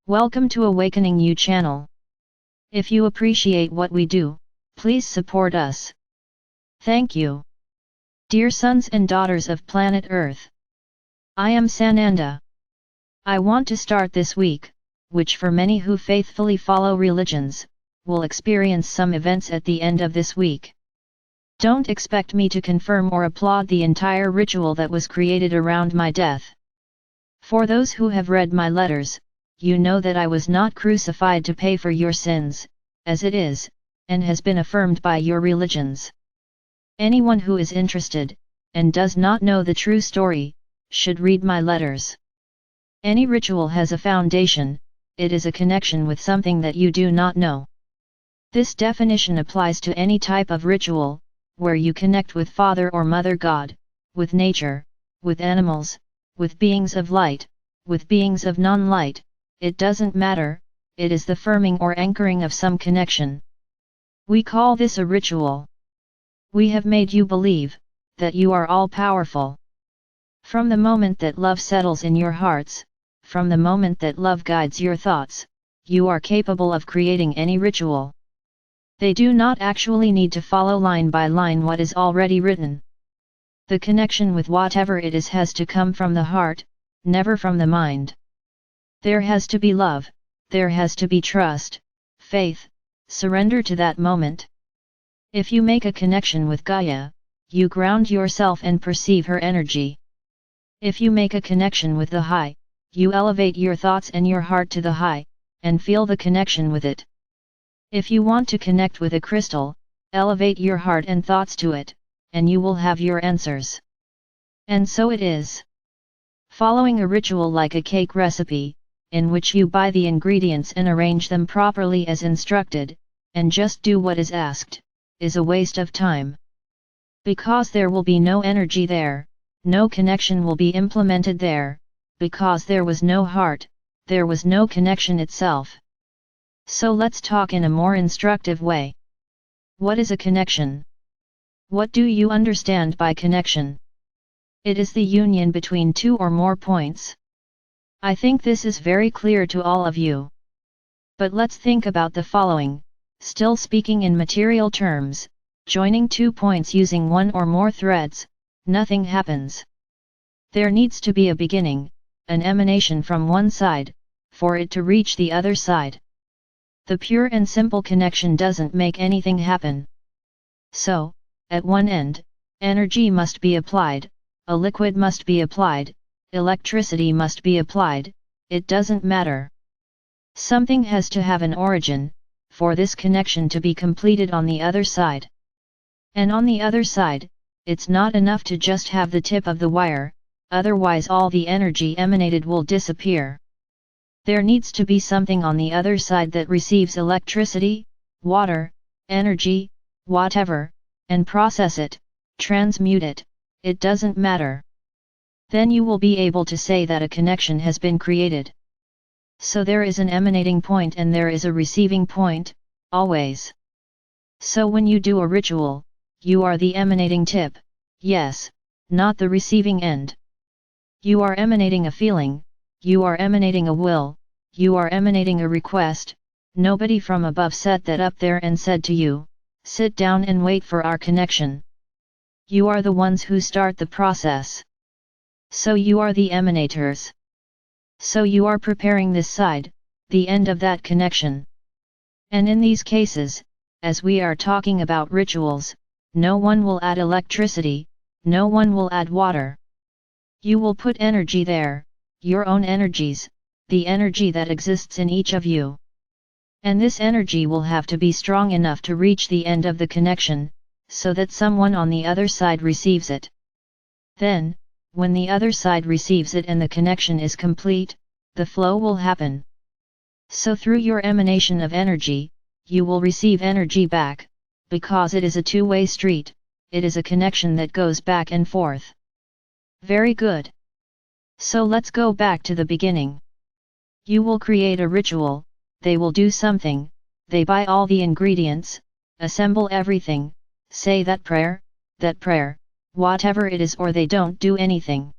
Welcome to Awakening You channel. If you appreciate what we do, please support us. Thank you. Dear sons and daughters of planet Earth, I am Sananda. I want to start this week, which for many who faithfully follow religions, will experience some events at the end of this week. Don't expect me to confirm or applaud the entire ritual that was created around my death. For those who have read my letters, you know that I was not crucified to pay for your sins, as it is, and has been affirmed by your religions. Anyone who is interested, and does not know the true story, should read my letters. Any ritual has a foundation, it is a connection with something that you do not know. This definition applies to any type of ritual, where you connect with Father or Mother God, with nature, with animals, with beings of light, with beings of non-light, it doesn't matter, it is the firming or anchoring of some connection. We call this a ritual. We have made you believe that you are all-powerful. From the moment that love settles in your hearts, from the moment that love guides your thoughts, you are capable of creating any ritual. They do not actually need to follow line by line what is already written. The connection with whatever it is has to come from the heart, never from the mind. There has to be love, there has to be trust, faith, surrender to that moment. If you make a connection with Gaia, you ground yourself and perceive her energy. If you make a connection with the high, you elevate your thoughts and your heart to the high, and feel the connection with it. If you want to connect with a crystal, elevate your heart and thoughts to it, and you will have your answers. And so it is. Following a ritual like a cake recipe, in which you buy the ingredients and arrange them properly as instructed, and just do what is asked, is a waste of time. Because there will be no energy there, no connection will be implemented there, because there was no heart, there was no connection itself. So let's talk in a more instructive way. What is a connection? What do you understand by connection? It is the union between two or more points. I think this is very clear to all of you. But let's think about the following, still speaking in material terms, joining 2 points using one or more threads, nothing happens. There needs to be a beginning, an emanation from one side, for it to reach the other side. The pure and simple connection doesn't make anything happen. So, at one end, energy must be applied, a liquid must be applied, electricity must be applied, it doesn't matter. Something has to have an origin, for this connection to be completed on the other side. And on the other side, it's not enough to just have the tip of the wire, otherwise all the energy emanated will disappear. There needs to be something on the other side that receives electricity, water, energy, whatever, and process it, transmute it, it doesn't matter. Then you will be able to say that a connection has been created. So there is an emanating point and there is a receiving point, always. So when you do a ritual, you are the emanating tip, yes, not the receiving end. You are emanating a feeling, you are emanating a will, you are emanating a request, nobody from above set that up there and said to you, sit down and wait for our connection. You are the ones who start the process. So you are the emanators. So you are preparing this side, the end of that connection. And in these cases, as we are talking about rituals, no one will add electricity, no one will add water. You will put energy there, your own energies, the energy that exists in each of you. And this energy will have to be strong enough to reach the end of the connection, so that someone on the other side receives it. Then, when the other side receives it and the connection is complete, the flow will happen. So through your emanation of energy, you will receive energy back, because it is a two-way street, it is a connection that goes back and forth. Very good. So let's go back to the beginning. You will create a ritual, they will do something, they buy all the ingredients, assemble everything, say that prayer, whatever it is, or they don't do anything.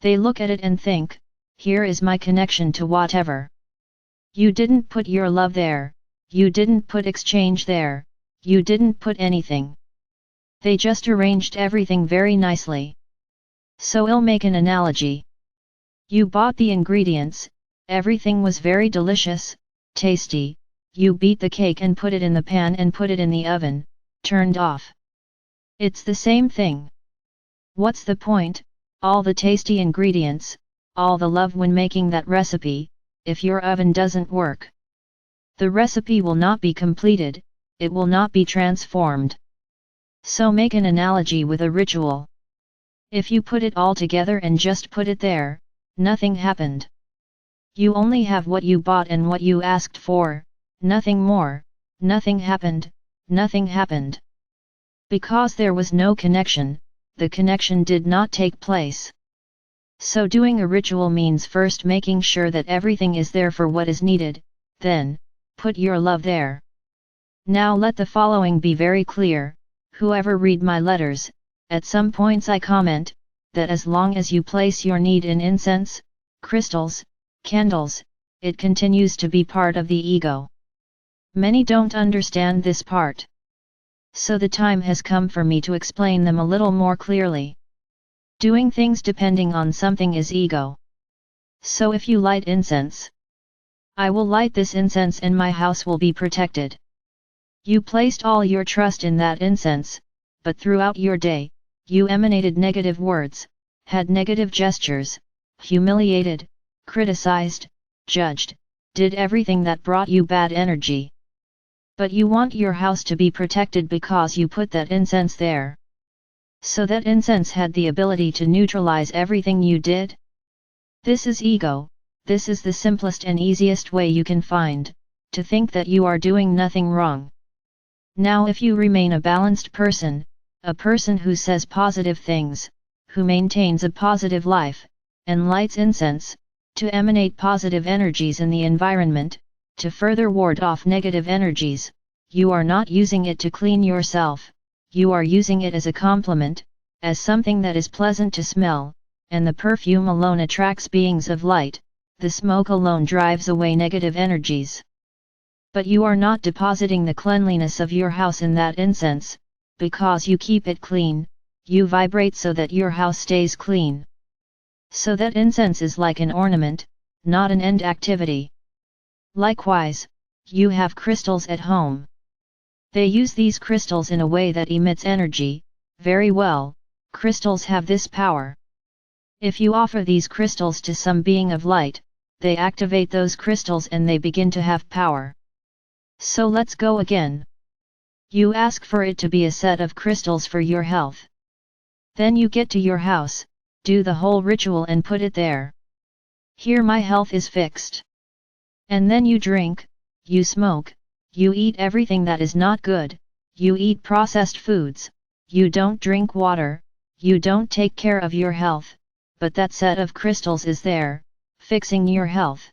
They look at it and think, here is my connection to whatever. You didn't put your love there, you didn't put exchange there, you didn't put anything. They just arranged everything very nicely. So I'll make an analogy. You bought the ingredients, everything was very delicious, tasty, you beat the cake and put it in the pan and put it in the oven, turned off. It's the same thing. What's the point, all the tasty ingredients, all the love when making that recipe, if your oven doesn't work? The recipe will not be completed, it will not be transformed. So make an analogy with a ritual. If you put it all together and just put it there, nothing happened. You only have what you bought and what you asked for, nothing more, nothing happened, nothing happened. Because there was no connection, the connection did not take place. So doing a ritual means first making sure that everything is there for what is needed, then, put your love there. Now let the following be very clear, whoever read my letters, at some points I comment, that as long as you place your need in incense, crystals, candles, it continues to be part of the ego. Many don't understand this part. So the time has come for me to explain them a little more clearly. Doing things depending on something is ego. So if you light incense, I will light this incense and my house will be protected. You placed all your trust in that incense, but throughout your day, you emanated negative words, had negative gestures, humiliated, criticized, judged, did everything that brought you bad energy. But you want your house to be protected because you put that incense there. So that incense had the ability to neutralize everything you did? This is ego, this is the simplest and easiest way you can find, to think that you are doing nothing wrong. Now if you remain a balanced person, a person who says positive things, who maintains a positive life, and lights incense, to emanate positive energies in the environment, to further ward off negative energies, you are not using it to clean yourself, you are using it as a complement, as something that is pleasant to smell, and the perfume alone attracts beings of light, the smoke alone drives away negative energies. But you are not depositing the cleanliness of your house in that incense, because you keep it clean, you vibrate so that your house stays clean. So that incense is like an ornament, not an end activity. Likewise, you have crystals at home. They use these crystals in a way that emits energy, very well, crystals have this power. If you offer these crystals to some being of light, they activate those crystals and they begin to have power. So let's go again. You ask for it to be a set of crystals for your health. Then you get to your house, do the whole ritual and put it there. Here my health is fixed. And then you drink, you smoke, you eat everything that is not good, you eat processed foods, you don't drink water, you don't take care of your health, but that set of crystals is there, fixing your health.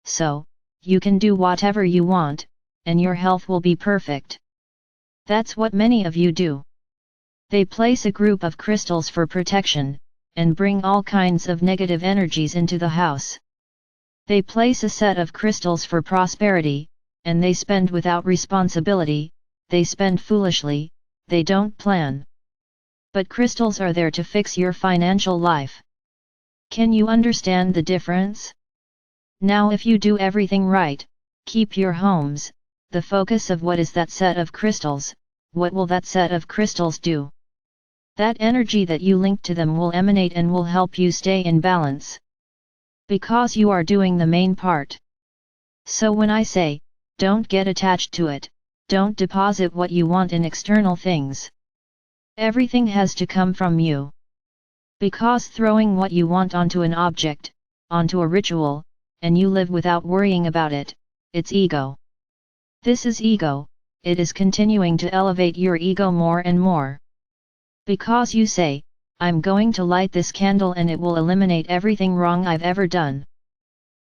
So, you can do whatever you want, and your health will be perfect. That's what many of you do. They place a group of crystals for protection, and bring all kinds of negative energies into the house. They place a set of crystals for prosperity, and they spend without responsibility, they spend foolishly, they don't plan. But crystals are there to fix your financial life. Can you understand the difference? Now if you do everything right, keep your homes, the focus of what is that set of crystals, what will that set of crystals do? That energy that you link to them will emanate and will help you stay in balance. Because you are doing the main part. So when I say, don't get attached to it, don't deposit what you want in external things. Everything has to come from you. Because throwing what you want onto an object, onto a ritual, and you live without worrying about it, it's ego. This is ego, it is continuing to elevate your ego more and more. Because you say, I'm going to light this candle and it will eliminate everything wrong I've ever done.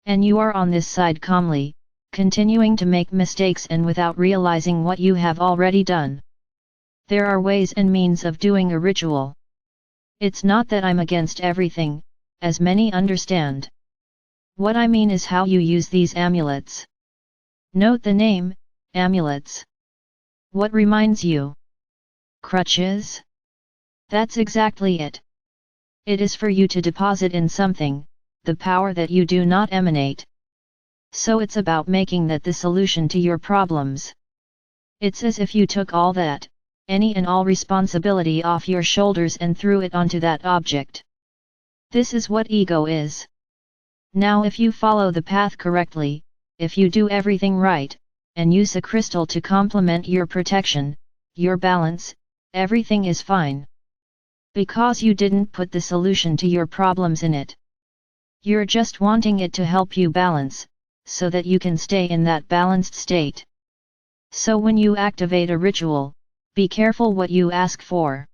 And you are on this side calmly, continuing to make mistakes and without realizing what you have already done. There are ways and means of doing a ritual. It's not that I'm against everything, as many understand. What I mean is how you use these amulets. Note the name, amulets. What reminds you? Crutches? That's exactly it. It is for you to deposit in something, the power that you do not emanate. So it's about making that the solution to your problems. It's as if you took all that, any and all responsibility off your shoulders and threw it onto that object. This is what ego is. Now if you follow the path correctly, if you do everything right, and use a crystal to complement your protection, your balance, everything is fine. Because you didn't put the solution to your problems in it. You're just wanting it to help you balance, so that you can stay in that balanced state. So when you activate a ritual, be careful what you ask for.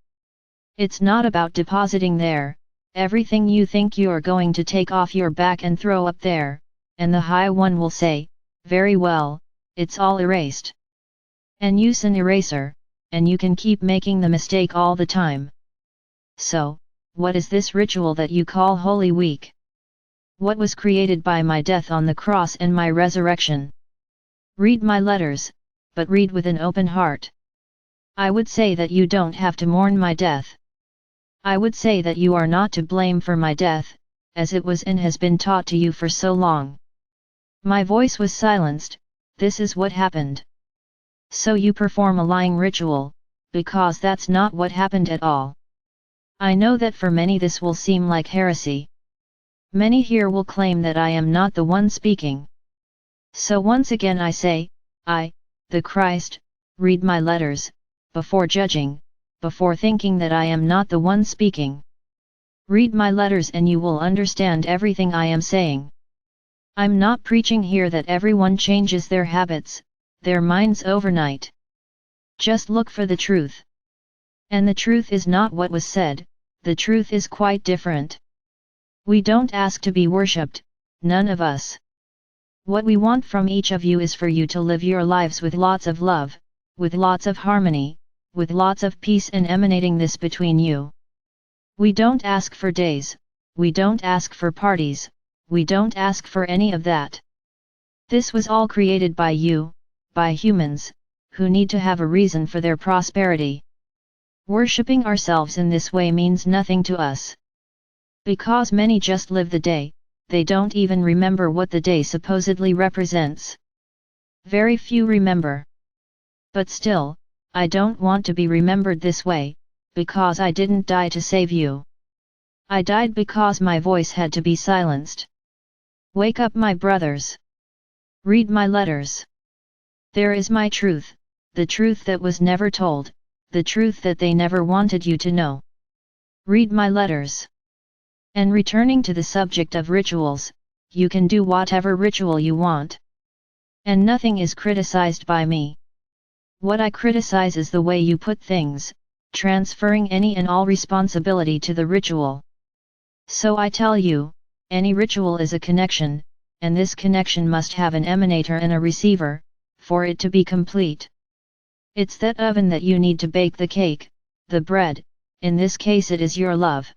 It's not about depositing there, everything you think you're going to take off your back and throw up there, and the High One will say, very well, it's all erased. And use an eraser, and you can keep making the mistake all the time. So, what is this ritual that you call Holy Week? What was created by my death on the cross and my resurrection? Read my letters, but read with an open heart. I would say that you don't have to mourn my death. I would say that you are not to blame for my death, as it was and has been taught to you for so long. My voice was silenced, this is what happened. So you perform a lying ritual, because that's not what happened at all. I know that for many this will seem like heresy. Many here will claim that I am not the one speaking. So once again I say, I, the Christ, read my letters, before judging, before thinking that I am not the one speaking. Read my letters and you will understand everything I am saying. I'm not preaching here that everyone changes their habits, their minds overnight. Just look for the truth. And the truth is not what was said, the truth is quite different. We don't ask to be worshipped, none of us. What we want from each of you is for you to live your lives with lots of love, with lots of harmony, with lots of peace and emanating this between you. We don't ask for days, we don't ask for parties, we don't ask for any of that. This was all created by you, by humans, who need to have a reason for their prosperity. Worshipping ourselves in this way means nothing to us. Because many just live the day, they don't even remember what the day supposedly represents. Very few remember. But still, I don't want to be remembered this way, because I didn't die to save you. I died because my voice had to be silenced. Wake up, my brothers. Read my letters. There is my truth, the truth that was never told, the truth that they never wanted you to know. Read my letters. And returning to the subject of rituals, you can do whatever ritual you want. And nothing is criticized by me. What I criticize is the way you put things, transferring any and all responsibility to the ritual. So I tell you, any ritual is a connection, and this connection must have an emanator and a receiver, for it to be complete. It's that oven that you need to bake the cake, the bread, in this case it is your love.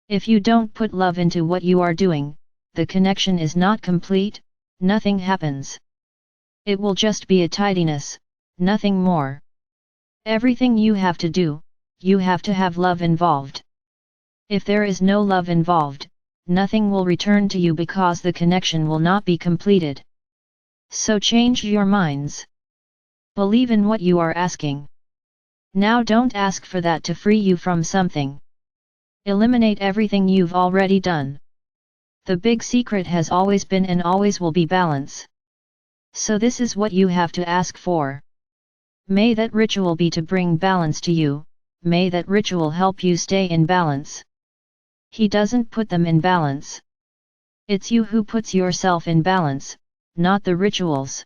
If you don't put love into what you are doing, the connection is not complete, nothing happens. It will just be a tidiness, nothing more. Everything you have to do, you have to have love involved. If there is no love involved, nothing will return to you because the connection will not be completed. So change your minds. Believe in what you are asking. Now don't ask for that to free you from something. Eliminate everything you've already done. The big secret has always been and always will be balance. So this is what you have to ask for. May that ritual be to bring balance to you, may that ritual help you stay in balance. He doesn't put them in balance. It's you who puts yourself in balance, not the rituals.